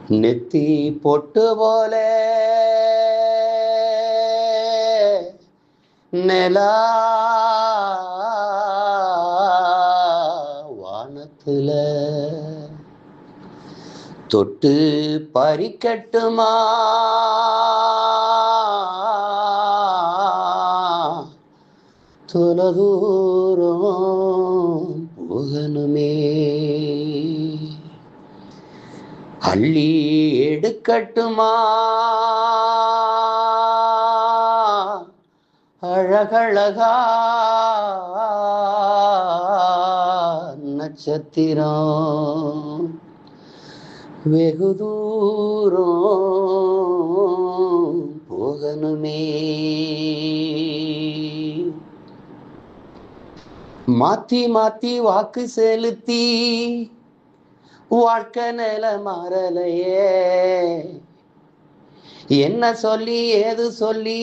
நெத்தி பொட்டு போல நிலா வானத்துல தொட்டு பறிக்கட்டுமா தொலைதூரம் போகணுமே அள்ளி எடுக்கட்டுமா அழகழகா நட்சத்திரம் வெகு தூரம் போகணுமே மாத்தி மாத்தி வாக்கு செலுத்தி வாழ்க்கை நில மாறலையே என்ன சொல்லி ஏது சொல்லி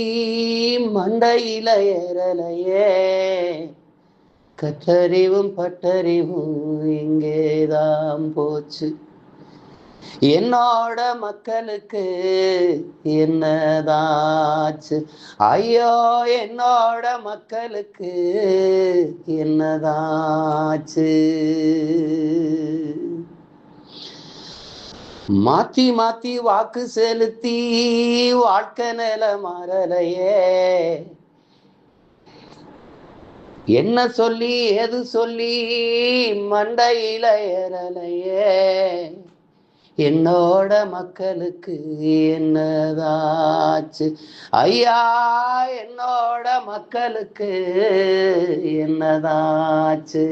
மண்டையில ஏறலையே கற்றறிவும் பட்டறிவும் இங்கேதான் போச்சு என்னோட மக்களுக்கு என்னதாச்சு ஐயோ என்னோட மக்களுக்கு என்னதாச்சு மாத்தி மாத்தி வாக்கு செலுத்தி வாழ்க்கை நில மாறலையே என்ன சொல்லி எது சொல்லி மண்டையில ஏறலையே என்னோட மக்களுக்கு என்னதாச்சு ஐயா என்னோட மக்களுக்கு என்னதாச்சு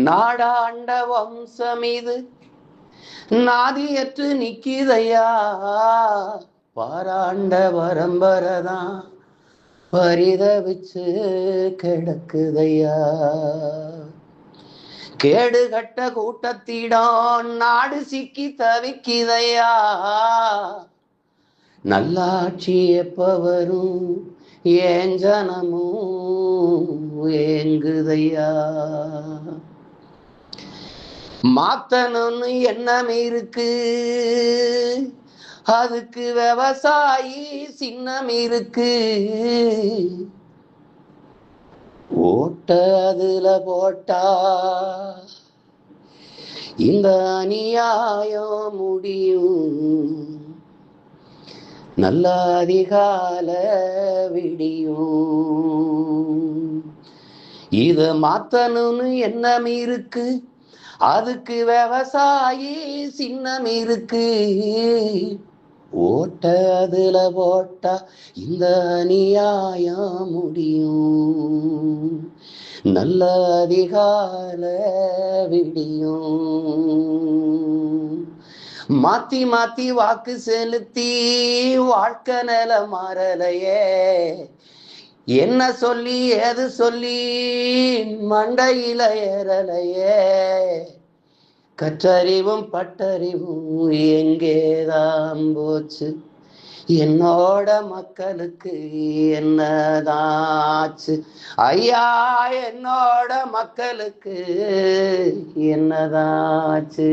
நாடாண்ட வம்சம் இது நாதியற்று நிக்கிதையா பாராண்ட பரம்பரைதான் பரிதவிச்சு கிடக்குதையா கேடுகட்ட கூட்டத்திடம் நாடு சிக்கி தவிக்குதையா நல்லாட்சி எப்ப வரும் ஏன் ஜனமும் ஏங்குதையா மாத்தணும்னு எண்ணம் இருக்கு அதுக்கு விவசாயி சின்னம் இருக்கு ஓட்ட அதுல போட்டா இந்த அநியாயம் முடியும் நல்ல அதிகால விடியும் இத மாத்தணும்னு எண்ணம் இருக்கு அதுக்கு விவசாயி சின்னம் இருக்கு ஓட்ட அதுல போட்டா இந்த அநியாயம் முடியும் நல்ல அதிகால விடியும் மாத்தி மாத்தி வாக்கு செலுத்தி வாழ்க்கை நில மாறலையே என்ன சொல்லி எது சொல்லி மண்டையில ஏறலையே கற்றறிவும் பட்டறிவும் எங்கேதான் போச்சு என்னோட மக்களுக்கு என்னதாச்சு ஐயா என்னோட மக்களுக்கு என்னதாச்சு